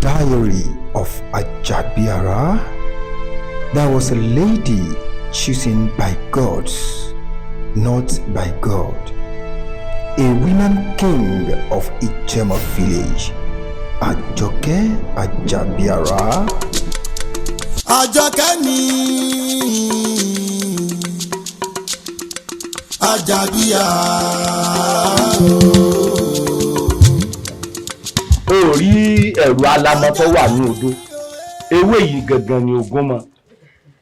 diary of AJABIARA. There was a lady chosen by gods, not by God. A woman king of Ijema village, AJABIARA. Àjọkẹ́ ni AJABIARA. Ó rí ẹ̀rù alamọ tó wà ní odò. Ewé yìí gangan ni ògùn mọ́.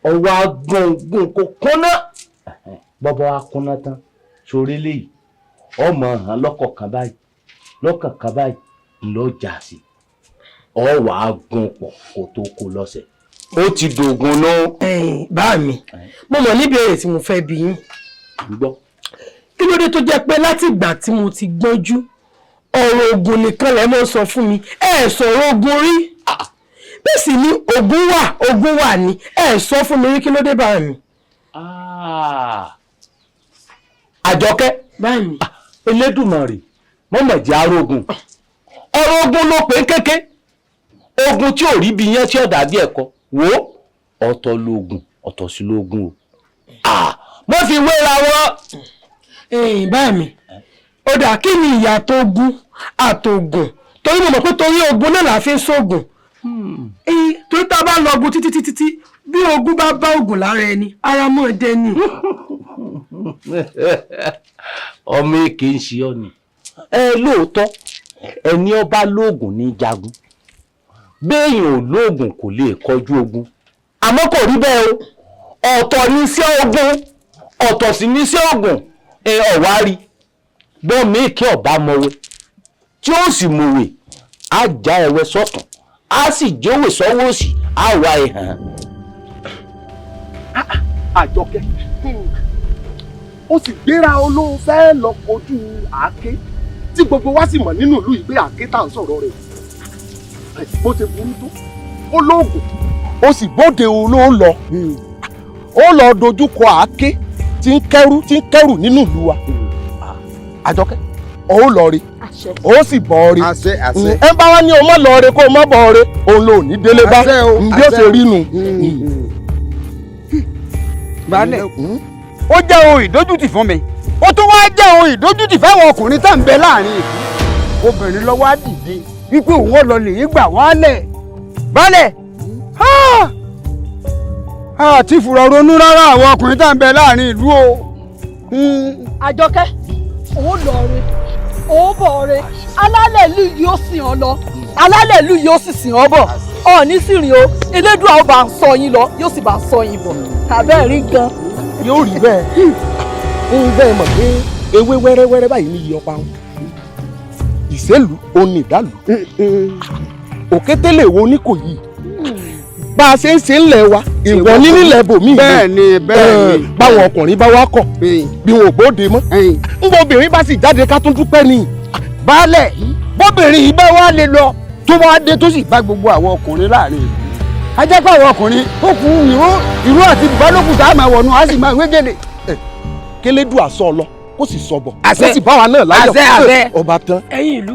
Ọwọ́ agbọ̀ngbọ̀n kò kúnná. Bọ́bọ́ wa kúnná tán. Sórí léyìí. Ọmọ hàn lọ́kọ̀ọ̀kan báyìí. Ńlọ́jà sí. Ọ wà á gún pọ̀ kó tó kó lọ́sẹ̀. Ó ti dògùn náà. Bá mi, mo mọ̀ níbi èrè tí mo fẹ́ bi yín. Gbọ́. Kí ló dé tó jẹ́ pé láti ìgbà tí mo ti gbọ́njú, ọ̀rọ̀ ogun nìkan lẹ mọ́ sọ fún mi, ẹ sọ̀rọ̀ ogun rí. Bẹ́ẹ̀ sì ni ogun wà ní, ẹ sọ fún mi rí, kí ló dé bá mi. Àjọkẹ́. Bá mi. Elédùmarè, mọ́mọ̀ jẹ́ arógun. Ọ̀rọ̀ ogun ló pé kéké. Ogun tí ò rí bí yẹn tí ọ̀dà bí ẹ̀kọ́. Wo ọ̀tọ̀ lóògùn ọ̀tọ̀ sí lóògùn o. Mo fi wéra wọn. Bá mi, ó dà kí ni ìyàtọ̀ ogun àtògùn? Torí mo mọ̀ pé torí ogun náà la fi ń ṣògùn. Torí tá a bá lọ ogun títí bí ogun bá bá ogun lára ẹni, ara mọ́ ẹdẹ ni. Ọmọ èké ń ṣe ọ ni. Lóòótọ́ ẹni ọba lóògùn ní jagun. Béèyàn ò lóògùn kò lè kọjú ogun. Àmọ́ kò rí bẹ́ẹ̀ o. Ọ̀tọ̀ ní iṣẹ́ ogun, ọ̀tọ̀ sì ní iṣẹ́ ogun. Ọ̀wárí bọ́ méèkì ọ̀bá mọ̀wé tí ó sì mọ̀wé á já ẹ̀wẹ́ sọ́tún á sì jẹ́wé sọ́wọ́ òsì á wá ẹ̀hàn. Àjọkẹ́ ó sì gbéra olóhùn fẹ́ lọ kojú àáké tí gbogbo wa sì mọ̀ nínú ìlú yìí pé àáké tá à ń sọ̀rọ̀ rẹ̀ bó ṣe burú tó ó lóògùn ó sì bóde olóhùn lọ ó lọ dojúkọ àáké tí ń kẹ́rù nínú ìlú wa. Àjọkẹ́ ó lọ rí ó sì bọ̀ rí ẹ bá wá ní o mọ̀ lọ rí kó o mọ̀ bọ̀ rí òun ló ní délé bá bí ó ṣe rí nu. Baálẹ̀ ó jẹ́ ohun ìdójútì fún mi ó tún wá jẹ́ ohun ìdójútì fáwọn ọkùnrin tá ń bẹ láàrin ìlú. Obìnrin lọ́wọ́ á dìde wípé òun ò lọ lè gbà wọ́n lẹ̀. Baálẹ̀ àti fùrọ̀ ronú rárá àwọn ọkùnrin tá ń bẹ láàrin ìlú o. Àjọkẹ́ ó lọ rẹ ó bọ̀ rẹ alálẹ̀ ìlú yóò sìn ọ́ lọ alálẹ̀ ìlú yóò sì sìn ọ́ bọ̀ ọ̀ọ́ni sì rìn o Elédùà ó bá ń sọ yín lọ yóò sì bá ń sọ yín bọ̀ tàbẹ́ rí gan. Yóò rí bẹ́ẹ̀ bẹ́ẹ̀ mọ̀ pé ewé wẹ́rẹ́wẹ́rẹ́ báyìí ní iye ọ̀pá wọn ìṣèlú òní ìdálù òkété lè wo ní kò yìí bá a ṣe ń ṣe ńlẹ̀ wa ìwọ nílẹ̀ bòmíì bẹ́ẹ̀ni báwọn ọkùnrin bá wá kọ̀ bí wọn ò bóde mọ́ nbọ obìnrin bá sì jáde ká tún dúpẹ́ ni. Baálẹ̀ bóbìnrin yìí bá wá lè lọ tó wá dé tó sì bá gbogbo àwọn ọkùnrin láàrin ìlú a jẹ́ pé àwọn ọkùnrin ó kú ìró àti ìbálòpọ̀ tá a máa wọ̀nù á sì máa wé gèdè. Kélédù àsọ lọ kó sì sọ bọ̀ àṣẹ ó sì bá wa náà láyọ̀ àṣẹ ọba tán. Ẹ̀yin ìlú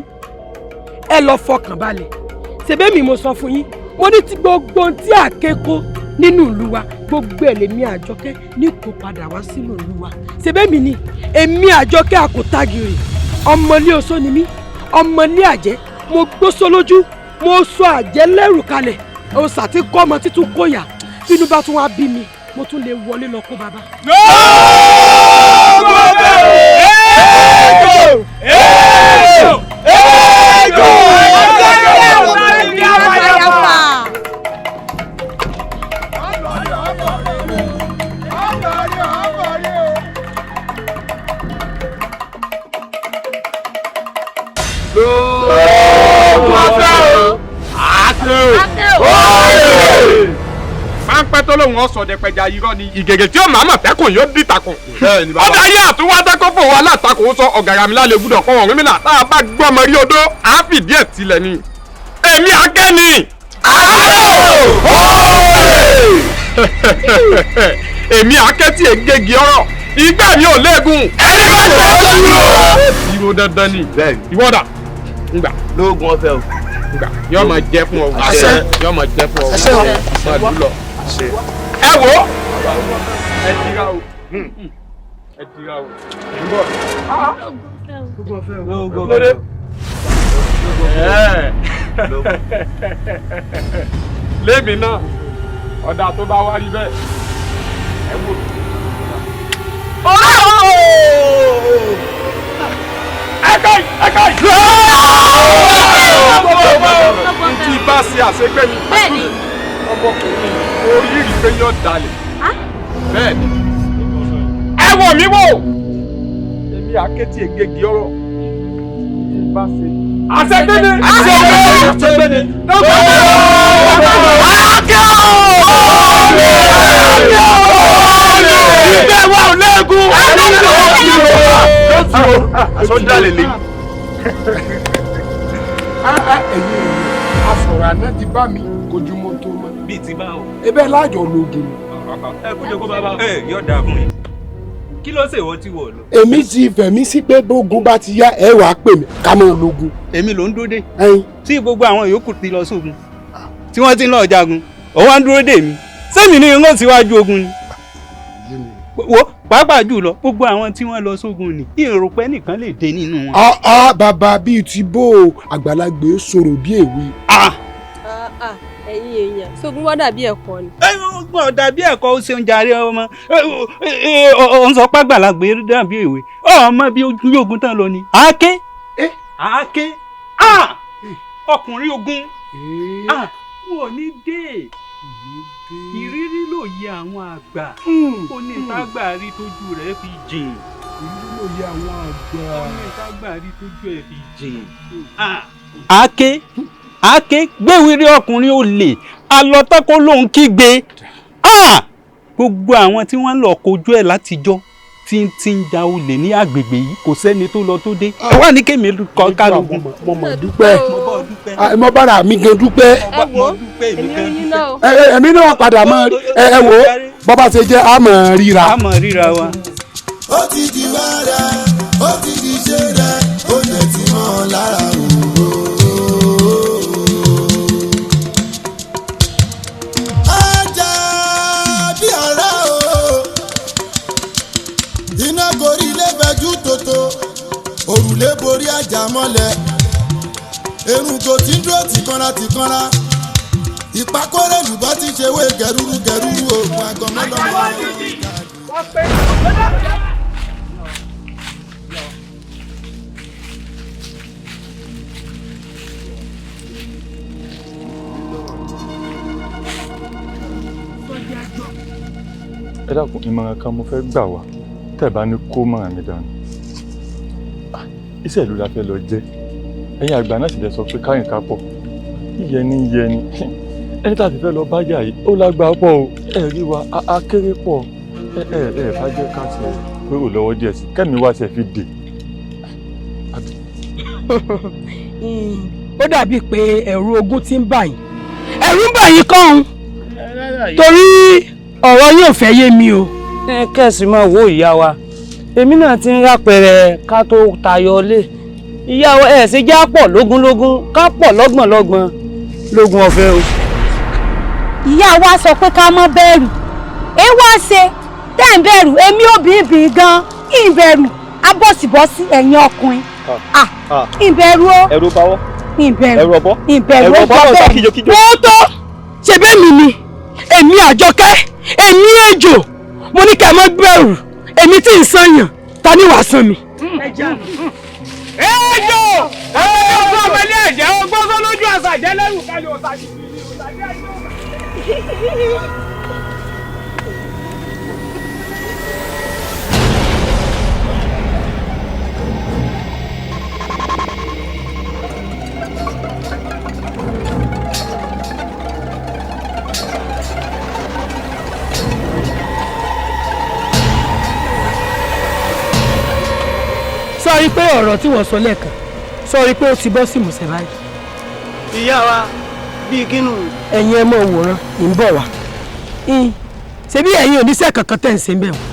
ẹ lọ fọkàn balẹ̀ ṣebémi mo sọ fún yín mo ní ti gbogbo tí àkékó nínú ìlú wa gbogbo ẹ̀ lèmi Àjọkẹ́ ní kó padà wá sínú ìlú wa ṣebémi ni èmi Àjọkẹ́ àkótágìrì ọmọlé oṣó ni mí ọmọlé àjẹ́ mo gbóṣó lójú mo sọ àjẹ́ lẹ́rù kalẹ̀ òòṣà tí kọ́ ọmọ títún kóyà bínú bá tún wá bí mi mo tún lè wọlé lọ kó bàbá. Páńpẹ́ tó lóun ọ̀sọ̀ dẹ̀pẹ̀jà irọ́ ni ìgègè tí ó máa mọ̀ fẹ́kùn yóò dì takùn. Ọ̀dà ayé àtúwá dákọ́ fún wa látakùn sọ ọ̀gàrà mi lálẹ́ gbúdọ̀ pọ̀ wọ̀n mímìlà tá a bá gbọ́ ọmọ rí odó á fìdí ẹ̀ tilẹ̀ ni. Èmi Àkẹ́ ni. Èmi Àkẹ́ tí ègègì ọ̀rọ̀ ìgbà mi ò léegun. Ẹni bá jẹ́ ọ̀dọ́ ìró dandan ni. Ìwọ́dà ngbà. Lóògùn ọ̀fẹ́ o. yóò máa jẹ́ fún ọ yóò máa jẹ́ fún ọ máa dùn lọ. ẹ wo ẹ tira o ẹ tira o ẹ ń bọ̀. lóde. lémi náà ọ̀dà tó bá wá rí bẹ́ẹ̀ ẹ wò. Tí bá ṣe àṣegbé mi. Bẹ́ẹ̀ni. Ọmọkùnrin orí rí pé yóò dalẹ̀. Bẹ́ẹ̀ni. Ẹ wò mí wò. Èmi àkétì ègègì ọ̀rọ̀. Tí bá ṣe. Àṣegbé ni. Àṣegbé ni. Ìgbẹ́wà ò léegun. Sọ́dálẹ̀ lè. Ẹ̀yin afọ̀rọ̀ àná ti bá mi kojú mọ́tò mọ́. Bíi ti bá o. Ebe láàjọ lóògùn. Ẹ kújẹ kó bàbá. Yóò dáa fún yín. Kí ló ṣèwọ́ tí wọ̀ lọ? Èmi ti fẹ̀mí sí pé bógun bá ti yá ẹ wàá pè mí ká mọ́ ológun. Èmi ló ń dúró dé. Tí gbogbo àwọn yòókù ti lọ sógun tí wọ́n ti ń lọ jagun ó wá ń dúró dè mí. Sẹ́mi ni wọ́n síwájú ogun ni. Wo pàápàá jùlọ gbogbo àwọn tí wọ́n lọ sógun ni ìròpẹ́ nìkan lè dé nínú wọn. Bàbá bíi ti bó àgbàlagbé sọ̀rọ̀ bí èwe. Ẹ̀yin èèyàn sógun wọ́n dàbí ẹ̀kọ́ ni. Wọ́n dàbí ẹ̀kọ́ ó ṣeun jàre ọmọ ó ń sọ pàgbàlagbé dàbí èwe ọmọ bí ogun tán lọ ni. Àáké ọkùnrin ogun wọ́n ní dé ìrírí lòye àwọn àgbà ó ní ìtagbà rí tójú rẹ̀ fi jìn. Ìrírí lòye àwọn àgbà ó ní ìtagbà rí tójú ẹ̀ fi jìn. Àáké gbéwìrì ọkùnrin olè alọ́tọ́kọ́ lòun kígbe. Gbogbo àwọn tí wọ́n lọ kojú ẹ̀ látijọ́ tí ń ja olè ní agbègbè yìí kò sẹ́ni tó lọ tó dé. Ẹ wá ní kémi kọ́ kálukú. Mo mọ̀ dúpẹ́ mo bára mi gan dúpẹ́. Ẹ wo èmi náà o. Èmi náà padà mọ́ ẹ wo bọ́bá ṣe jẹ́ àmọ́ ríra. Àmọ́ ríra wa. Ó ti di wàrà ó ti di ṣe rẹ̀ ó lè ti mọ́ lára òwò. Àjàbíàrá o iná gorí ilé fẹjú tòótó òrùlé borí àjà mọ́lẹ̀ erunko tí ń dúró tìkanra ìpàkórè lùbọ́ ti ṣe wé gẹrúrú oògùn agọmọlọmọ. Ẹ dákun ìmọ̀ràn kan mo fẹ́ gbà wá tẹ́ bá ní kó mọ̀ràn mi dànù. Iṣẹ́ ìlú la fẹ́ lọ jẹ́ ẹ̀yin àgbà náà sì lè sọ pé káyìn ká pọ̀ yíyẹni ẹni tá a ti fẹ́ lọ bájà yìí ó lágbára pọ̀ o ẹ rí wa akéré pọ̀ ẹ bá jẹ́ ká ṣe pérò lọ́wọ́ díẹ̀ sí kẹ́mi wá ṣe fi dè. Ó dàbí pé ẹ̀rù ogun ti ń bà yín ẹ̀rù ń bà yín kàn torí ọ̀rọ̀ yóò fẹ́ yé mi o. Ẹ kẹ́sì máa wo ìyá wa èmi náà ti ń rápẹrẹ ká tó tayọ lé ìyá wa ẹ̀ ṣe já pọ̀ lógúnlógún ká pọ̀ lọ́gbọ̀nlọ́gbọ̀n lógún ọ̀fẹ́ o. Ìyá wa sọ pé ká má bẹ̀rù ẹ wá ṣe tẹ́ ń bẹ̀rù èmi obìnrin gan ìbẹ̀rù abọ́sibọ́sí ẹ̀yin ọkùnrin ìbẹ̀rù o ẹ̀rù báwọ́ ìbẹ̀rù ọ̀bọ ìbẹ̀rù ọ̀bọ bẹ́ẹ̀ wọ́n tó ṣe bẹ́ẹ̀ mi ni èmi Àjọkẹ́ èmi Ejò mo ní kẹ́ ẹ má bẹ̀rù èmi tí ń sànyàn ta ni wàá sàn mi. Ejò ọgbọ́n ọmọ ilé ẹ̀jẹ̀ ọgbọ́n tó lójú àṣà jẹ́ lẹ́rù kalẹ̀ ọ̀sàjì sọ́ọ́rí pé ọ̀rọ̀ tí wọ́n sọ lẹ́ẹ̀kan sọ́ọ́rí pé ó ti bọ́ sí ìmùsẹ̀ báyìí. Ìyá wa bíi kínú. Ẹ̀yin ẹ mọ̀ wòran ń bọ̀ wá. Ṣebí ẹ̀yin ò níṣẹ́ kankan tẹ̀ ń ṣe bẹ́ẹ̀ wọ́n.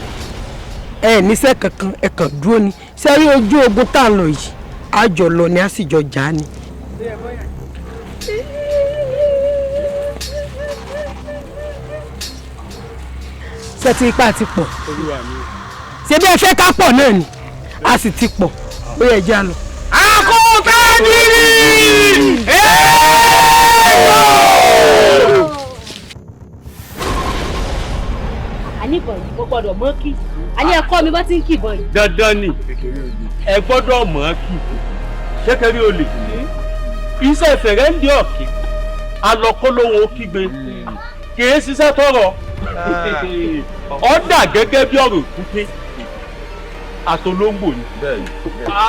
Ẹ níṣẹ́ kankan ẹ kàn dúró ni. Sẹ́rí ojú ogun tá à ń lọ yìí, a jọ lọ ni a sì jọ jà á ni. ṣé ti ipá ti pọ̀. Olúwa mi. Ṣé bí ẹ fẹ́ ká pọ̀ náà ni a sì ti pọ̀ ó yẹ jẹ́ àlọ́. Akúntàdìrì! Àníbọ̀ yìí mo gbọ́dọ̀ mọ́ kí. Àní ẹ̀kọ́ mi bá ti ń kì bọ̀ yìí. Dandan ni ẹ gbọ́dọ̀ mọ̀ kí kékeré olè iṣẹ́ fẹ̀rẹ̀ ń di ọ̀kẹ́ alọ́kọ́lóhun ó kígbe kìí ṣiṣẹ́ tọrọ ọ̀dà gẹ́gẹ́ bí ọ̀rọ̀ òkúté àtolóńgbò ni.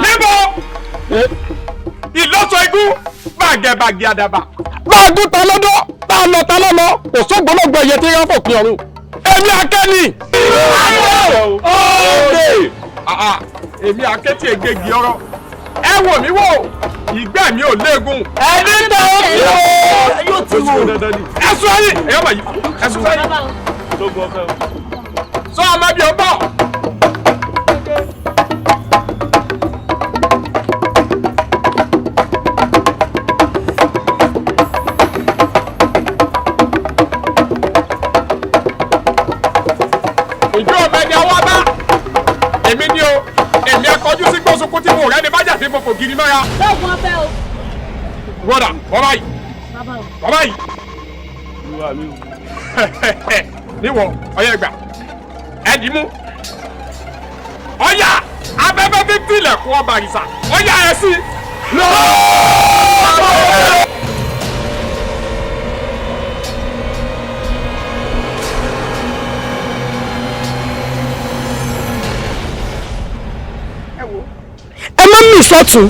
Níbo ìlọ́sọ igú bàgẹ̀bàgẹ̀ àdàbà báàgùn ta lọ́dọ̀ tá a lọ ta lọ́lọ́ kò sógbólógbò ẹyẹ tí wọ́n fòpin ọ̀run èmi akẹ́ni. Èmi akẹ́tì egégi ọ̀rọ̀ ẹ wò mí wò ìgbẹ́ mi ò léegun. ẹni tó ń lò yóò ti wò. ẹ̀sùn ayé ẹ̀yọ́ bàyí ẹ̀sùn ayé. sọ ọmọ bíi ọgbọ́n. ìjọ ọbẹ̀ ni ọwọ́ bá èmi ni o èmi akọjú sí gbósùnkún tí mo rẹ́ ni bájà tí mo fò gidi mọ́ra. lóògùn ọbẹ̀ o. Rọ́dà bọ́bá yìí bọ́bá yìí. níwọ̀ ọyẹ gbà ẹ̀dì mú ọyà abẹ́fẹ́ fi tilẹ̀kùn ọba àrìsà ọyà ẹ̀ sí. ẹ má mì sọ́tún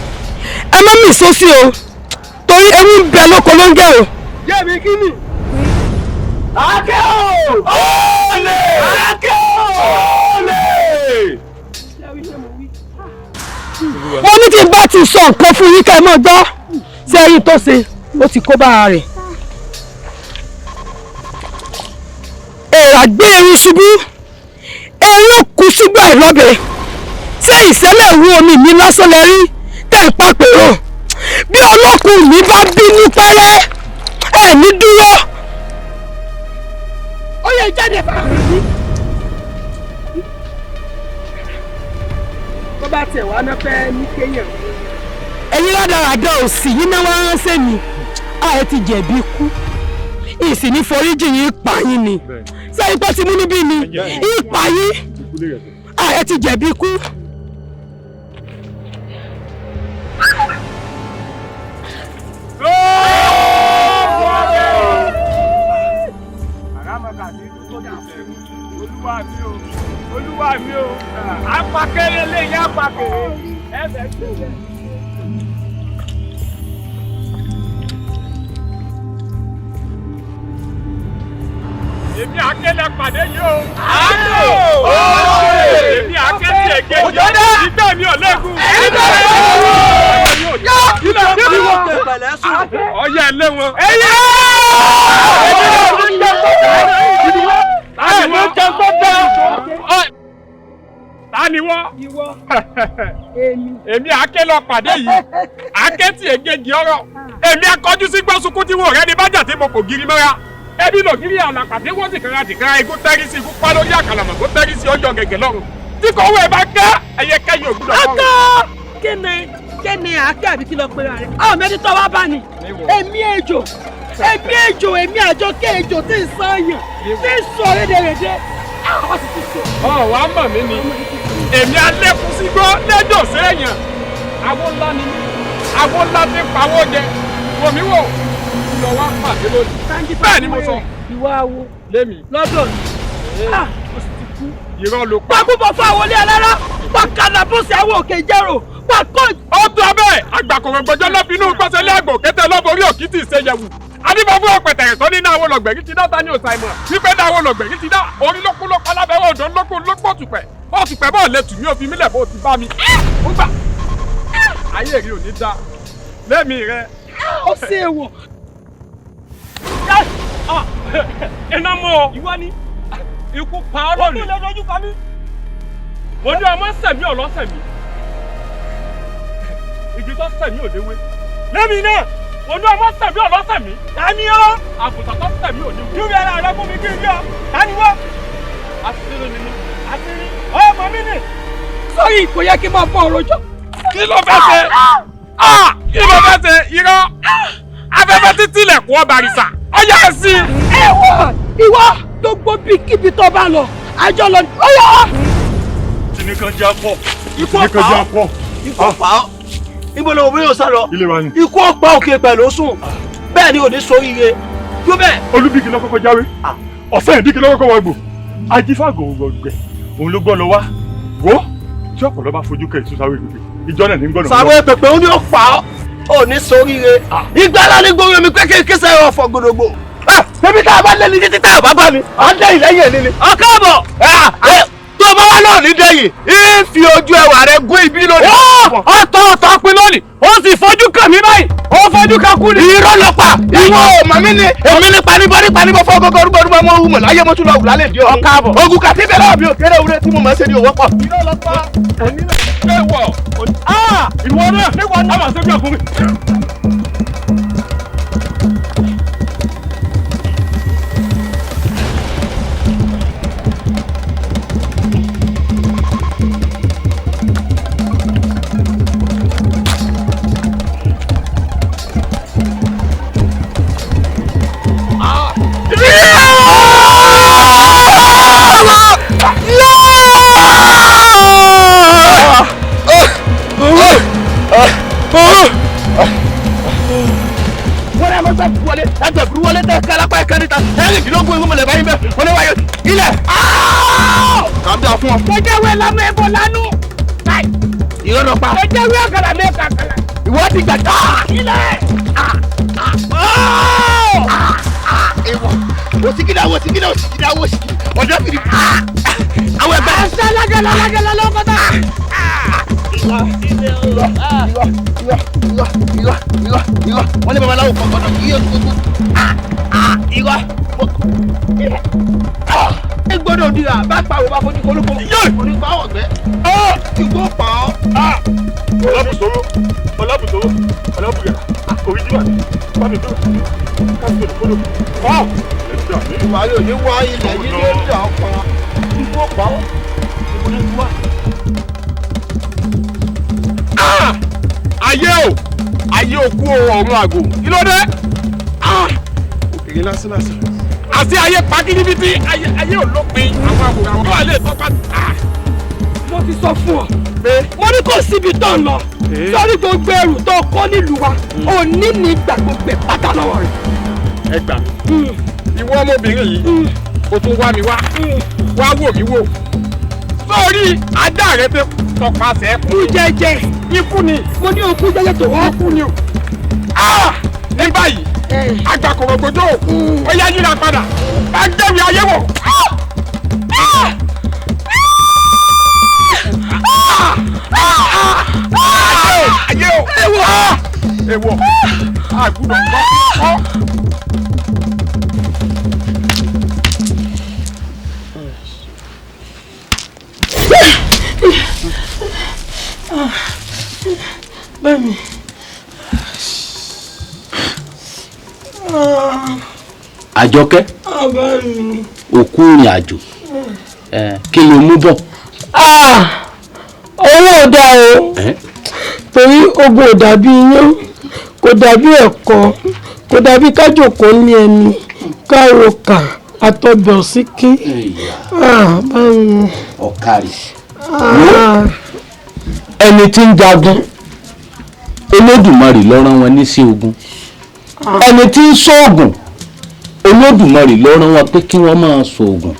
ẹ má mì sósì o torí ewu ń bẹ lóko ló ń gẹ o. Yẹ́mi kí ni? Akẹ́ o! Olè! Akẹ́ o! Olè! mo ní tí n bá ti sọ nǹkan fún yín kẹ́ ẹ mọ̀ gbọ́ ṣé ẹyin tó ṣe ó ti kó bára rẹ̀. èèrà gbé erin ṣubú erin kú ṣùgbọ́n àìlọ́bẹ̀ ṣé ìṣẹ̀lẹ̀ ìwú omi mi lásán lẹ rí tẹ̀ ń pàpèrò bí ọlọ́kùnrin mi bá bínú pẹ́rẹ́ ẹ̀ ní dúró. ó yẹ jáde fàárí ní. tó bá tẹ̀ wá náà fẹ́ ní kéèyàn. ẹ̀yin ládàradà òsì yìí náà wá ránṣẹ́ mi ẹ ti jẹ̀bi ikú ìsìn ní foríjì yín pa yín ni sẹ́yìn pé ti mú níbí ni ìpa yín ẹ ti jẹ̀bi ikú. Olúwa mi o apakere lẹ́yìn apakere ẹbẹ gbẹlẹ. èmi akélé pàdé yìí o. èmi akéde èké yìí ìgbẹ́ mi ò léegun. ọyẹ ẹlẹ́ wọn. Tani wọ́n? Èmi àké lọ pàdé yìí, àké tí ègèjì ọ̀rọ̀. Èmi akọjú sí gbọ́sùnkún tí wọ́n rẹ́ ní bájà tí mo kò giri mọ́ra. Ẹbí lò gírí àlàpàdé wọ́n sì kára dìkára igun tẹ́rí sí ikú pa lórí àkàlàmọ̀ tó tẹ́rí sí ọjọ́ gẹ̀gẹ̀ lọ́rùn. Tí kò wẹ̀ bá gẹ́ ẹyẹ kẹ́yìn ògùn lọ́wọ́. Akọ́ kí ni àáké àbí kí lọ pé rẹ̀? Ọ̀ mẹ́tí tọ́ wá bá ní. Èmi ejò èmi àjọkẹ́ ejò tí ń sànyàn tí ń sọ rédèrèdè. Wàá mọ̀ mí ni. Èmi alẹ́kùn sí gbọ́ lẹ́jọ́ sẹ́yìn. Àwo ńlá ni mí. Àwo ńlá ti ń pawó jẹ. Wò mí wò. Lọ wá pàdé lónìí. Bẹ́ẹ̀ ni mo sọ. Ìwọ awo. Lémi. Lọ́dọ̀ mi. O sì ti kú. Irọ́ ló pa. Pàkúbọ̀ fún àwọn olé alára. Pàkàlà bó ṣe àwọn òkè jẹ́rò. Pàkọ́. Ó tó abẹ́ àgbàkọ̀rọ̀ gbọ́jọ́ lọ́bìnú gbọ́sẹ̀lé àgbò kété lọ́borí òkìtì ìṣẹ́yẹ̀wù. Adíbọ̀ fún ọ̀pẹ̀tẹ̀rẹ̀ tó ní náà wọlọ̀gbẹ̀rí ti dá tani òsà ìmọ̀. Wípé náà wọlọ̀gbẹ̀rí ti dá orí lókun ló palábẹ́wọ̀ òdò lókun lópò tùpẹ̀. Ó tùpẹ̀ bọ́ọ̀ lè tù mí òfin mílẹ̀ bó ti bá mi. Ó gbà. Ayé rí ò ní dá. Lémi rẹ. Ó ṣe é wọ̀. Iná mọ́ ìwọ ni ikú pa ọ́ lónìí. Ó tún lè dojú pa mí. Mo ní ọmọ sẹ̀mí ọ̀lọ́sẹ̀mí. Igi tó sẹ̀mí òdewé. Lémi náà, mo ní ọmọ sẹ̀mí ọ̀lọ́sẹ̀mí. Tani ọ́? Àgùntàn tó sẹ̀mí òdewé. Yúbi ara rẹ fún mi kí n yọ. Tani wọ́? ọmọ mi ni. sọ́yìn kò yẹ kí n máa bọ́ ọ̀rọ̀ jọ. kí ló fẹ́ ṣe kí ló fẹ́ ṣe irọ́ afẹ́fẹ́ títí ilẹ̀kùn ọba àrìsà ọyá sí. ẹ wọ ìwọ gbogbo bíkíbi tó bá lọ àjọ lọ ọyọ. tìní kan já pọ̀. ikú ọ̀pá ọ́ ikú ọ̀pá ọ́ níbo ló wọ́n yóò sá lọ. ilé wa ni. ikú ọ̀pá òkè pẹ̀lú sùn bẹ́ẹ̀ ni ò ní sóríire tó bẹ́ẹ̀. olúbíkì ló kọ́kọ́ jáwé ọ̀sẹ̀ ìdíkì ló kọ́kọ́ wá gbò ajífàgò gbẹ òun ló gbọ́ lọ wá wò tí ọ̀pọ̀lọ́ bá fojú kẹ́ ìtúsáwé pépé ìjọ náà ní gbọ́dọ̀. sáwé pépé ó ní ó pa ọ́ ò ní sóríire ìgbàlá ní gbórí omi pé kéèké sẹ́yìn ọ̀fọ̀ gbòdògbò. bébí tá a bá lé ní títí tá a bá bá mi à ń dẹ́yìn lẹ́yìn ẹ̀ nílé. ọ̀káàbọ̀ tó bá wá náà ní dẹ́yìn ìfi ojú ẹwà rẹ gún ibi lónìí. ọ̀tọ̀ pin lónìí ó sì fojú kàn mí báyìí ó fojú kan kú ni. irọ́ lọ pa ìwọ màmí ni èmi ní panibọ́ fọ́ gọ́gọ́ rúgbọ́rúgbọ́ mọ́ ohun mọ̀ láyé mọ́tò lọ́wọ́ lálẹ́ ìdí ọ̀hún. ọ̀káàbọ̀ ogun kàtí bẹ̀rẹ̀ ọ̀bí òkèrè ewúrẹ́ tí mo máa ń ṣe ní owó pọ̀. irọ́ lọ pa ẹ̀mí rẹ̀ wọ̀ ìwọ náà níwọ̀n náà máa ṣe bí ọkùnrin. wọ́n yà máa gbà wọlé ẹgbẹ́ burú wọlé tẹ kálápá ẹ̀ka níta ẹ̀rìndínlógún ewu mọ̀lẹ́bá yín bẹ́ẹ̀ wọ́n ní wáyé ilẹ̀. kàbí àfún ọ. jẹjẹrẹ lamọ ẹbọ lánú. ìrọ̀lọ́ pa. jẹjẹrẹ ọ̀kadà mi kàkàlà. ìwọ ti gbà tá. ilẹ̀. ìwọ wòsíkìdá ọjọ́ fìdí. àwọn ẹgbẹ́. àṣẹ lágẹ̀lẹ̀ lọ́kọ́tà. Ìwọ wọ́n ní babaláwo kọ̀ọ̀kan kí yóò gbogbo ìwọ ẹ gbọ́dọ̀ dira bá pàwọ́ bá fojú kolóko orí pa ọ̀gbẹ́ ìgbó pa ọ́. ọlábùsọ̀rọ̀ ọlábùgà òrìjìmá bámi tó káfíńtì kóló ìwà yóò ní wá ilẹ̀ yìí ló dà ọ́ pa ìgbó pa ọ́ ìgbó ní wá. ayé òkú ọ̀run àgò kí ló dé. òkèèrè lásán. àti ayé pàkínníbítí ayé olópin àwọn àwòrán àwọn wà lè tọ́pa. mo ti sọ fún ọ mo ní kò síbi tó ń lọ sórí gbogbo ẹrù tó kó nílùú wa òní ní ìgbà gbogbo ẹ̀ pátá lọ́wọ́ rẹ̀. ẹ gbà ìwọ ọmọbìnrin yìí o tún wá mi wá wò mí wò sórí ajá rẹ tẹ tọpasẹ̀ kú jẹjẹ ikú ni mo ní òkú jẹjẹ tó wọ́n kú ni o. ní báyìí agbàkọ̀rọ̀ gbòjó ó yá yíra padà bá gbẹ̀wì ayé wò. ayé o èwọ̀ àgùdọ̀ kọ́. Bẹ́ẹ̀ni. Àjọkẹ́ òkú ìrìn àjò kí ló mú bọ̀. owó ò dáa o torí ogun ò dàbí iyán kò dàbí ẹ̀kọ́ kò dàbí kájòkó ní ẹni károka àtọbẹ̀ òsíkí. ọ̀kàrí ẹni tí ń jagun Olódùmarè ló rán wọn níṣẹ́ ogun ẹni tí ń ṣoògùn Olódùmarè ló rán wọn pé kí wọ́n máa ṣoògùn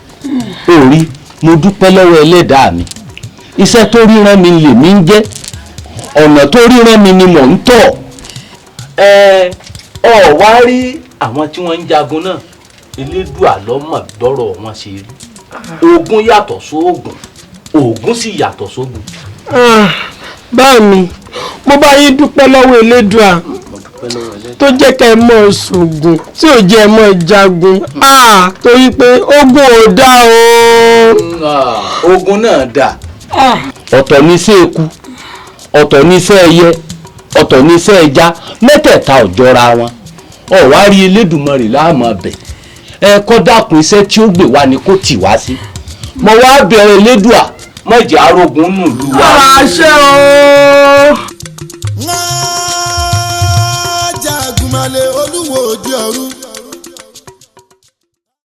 orí mo dúpẹ́ lọ́wọ́ ẹlẹ́dàá mi iṣẹ́ tó ríran mi lèmi ń jẹ́ ọ̀nà tó ríran mi ni mò ń tọ̀ wá rí àwọn tí wọ́n ń jagun náà Elédùà ló mọ̀ dọ́rọ̀ wọn ṣe rí ogun yàtọ̀ sóògùn oògùn sì yàtọ̀ sóògùn. báà mi mo bá yín dúpẹ́ lọ́wọ́ Elédùà tó jẹ́ ká ẹ mọ̀ ṣògùn tí ò jẹ́ ẹ mọ̀ jagun torí pé ogun ò dá o. ogun náà dà ọ̀tọ̀ ní iṣẹ́ eku ọ̀tọ̀ ní iṣẹ́ ẹyẹ ọ̀tọ̀ ní iṣẹ́ ẹja mẹ́tẹ̀ẹ̀ta ò jọra wọn wá rí Elédùmarè láàmú ọbẹ̀ kọ́ dákun iṣẹ́ tí ó gbé wá ni kó tì wá sí mo wá bẹ̀rẹ̀ Elédùà mọ̀jẹ̀ arógun nù lù wá. àṣẹ o. Jagunmalè olúwo òde ọ̀run